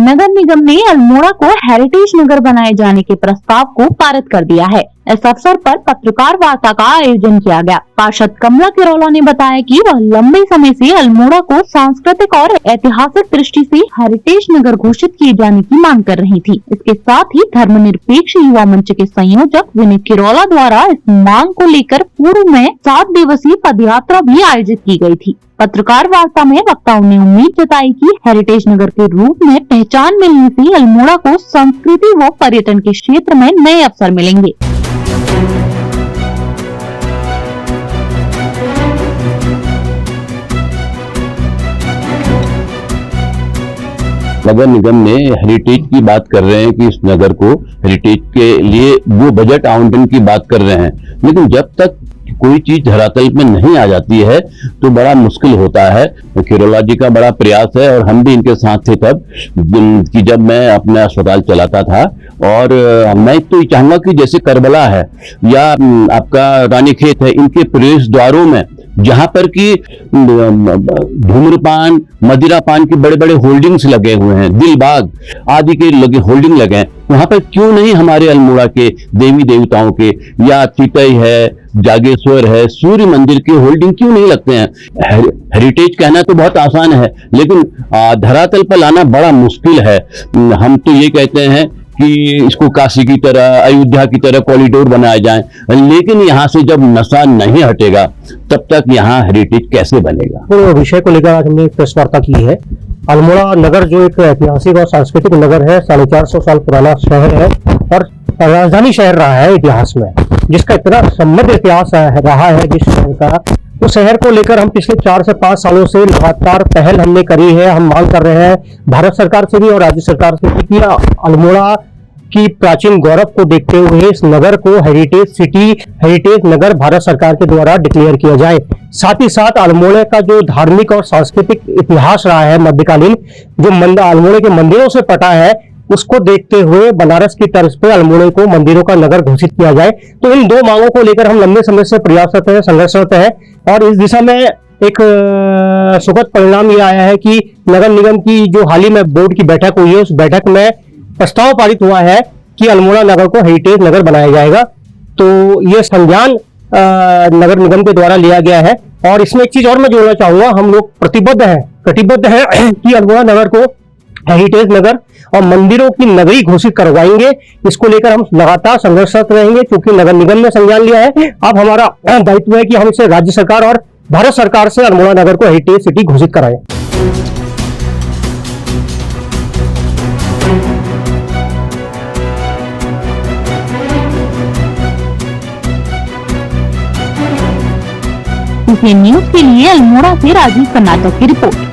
नगर निगम ने अल्मोड़ा को हेरिटेज नगर बनाए जाने के प्रस्ताव को पारित कर दिया है। इस अवसर पर पत्रकार वार्ता का आयोजन किया गया। पार्षद कमला किरोला ने बताया कि वह लंबे समय से अल्मोड़ा को सांस्कृतिक और ऐतिहासिक दृष्टि से हेरिटेज नगर घोषित किए जाने की मांग कर रही थी। इसके साथ ही धर्मनिरपेक्ष युवा मंच के संयोजक विनीत किरोला द्वारा इस मांग को लेकर पूर्व में 7 दिवसीय पदयात्रा भी आयोजित की गई थी। पत्रकार वार्ता में वक्ताओं ने उम्मीद जताई कि हेरिटेज नगर के रूप में पहचान मिलने से अल्मोड़ा को संस्कृति व पर्यटन के क्षेत्र में नए अवसर मिलेंगे। नगर निगम ने हेरिटेज की बात कर रहे हैं कि इस नगर को हेरिटेज के लिए वो बजट आवंटन की बात कर रहे हैं, लेकिन जब तक कोई चीज धरातल में नहीं आ जाती है तो बड़ा मुश्किल होता है। किरोला जी का बड़ा प्रयास है और हम भी इनके साथ थे तब कि जब मैं अपना अस्पताल चलाता था। और मैं तो ये चाहूंगा कि जैसे करबला है या आपका रानीखेत है, इनके प्रवेश द्वारों में जहां पर कि धूम्रपान मदिरापान के बड़े बड़े होल्डिंग्स लगे हुए हैं, दिलबाग आदि के लगे होल्डिंग लगे हैं, वहां पर क्यों नहीं हमारे अल्मोड़ा के देवी देवताओं के या चितई है, जागेश्वर है, सूर्य मंदिर के होल्डिंग क्यों नहीं लगते हैं। हेरिटेज कहना तो बहुत आसान है, लेकिन धरातल पर लाना बड़ा मुश्किल है। हम तो ये कहते हैं कि इसको काशी की तरह, अयोध्या की तरह कॉरिडोर बनाए जाएं, लेकिन यहाँ से जब नशा नहीं हटेगा तब तक यहाँ हेरिटेज कैसे बनेगा। तो विषय को लेकर आज हमने एक प्रेस वार्ता की है। अल्मोड़ा नगर जो एक ऐतिहासिक और सांस्कृतिक नगर है, 450 साल पुराना शहर है और राजधानी शहर रहा है इतिहास में, जिसका इतना समृद्ध इतिहास रहा है जिस शहर का। उस शहर को लेकर हम पिछले 4 से 5 सालों से लगातार पहल हमने करी है। हम मांग कर रहे हैं भारत सरकार से भी और राज्य सरकार से भी कि अल्मोड़ा की प्राचीन गौरव को देखते हुए इस नगर को हेरिटेज सिटी, हेरिटेज नगर भारत सरकार के द्वारा डिक्लेयर किया जाए। साथ ही साथ अल्मोड़ा का जो धार्मिक और सांस्कृतिक इतिहास रहा है मध्यकालीन, जो अल्मोड़ा के मंदिरों से पटा है, उसको देखते हुए बनारस की तर्ज पे अल्मोड़ा को मंदिरों का नगर घोषित किया जाए। तो इन 2 मांगों को लेकर हम लंबे समय से प्रयासरत है, संघर्षरत है और इस दिशा में एक सुखद परिणाम ये आया है कि नगर निगम की जो हाल ही में बोर्ड की बैठक हुई है, उस बैठक में प्रस्ताव पारित हुआ है कि अल्मोड़ा नगर को हेरिटेज नगर बनाया जाएगा। तो ये संज्ञान नगर निगम के द्वारा लिया गया है। और इसमें एक चीज और मैं जोड़ना चाहूंगा, हम लोग कटिबद्ध है कि अल्मोड़ा नगर को हेरिटेज नगर और मंदिरों की नगरी घोषित करवाएंगे। इसको लेकर हम लगातार संघर्षरत रहेंगे, क्योंकि नगर निगम ने संज्ञान लिया है। अब हमारा दायित्व है कि हम इसे राज्य सरकार और भारत सरकार से अल्मोड़ा नगर को हेरिटेज सिटी घोषित कराएं। न्यूज़ के लिए अल्मोड़ा से राजीव कर्नाटक की रिपोर्ट।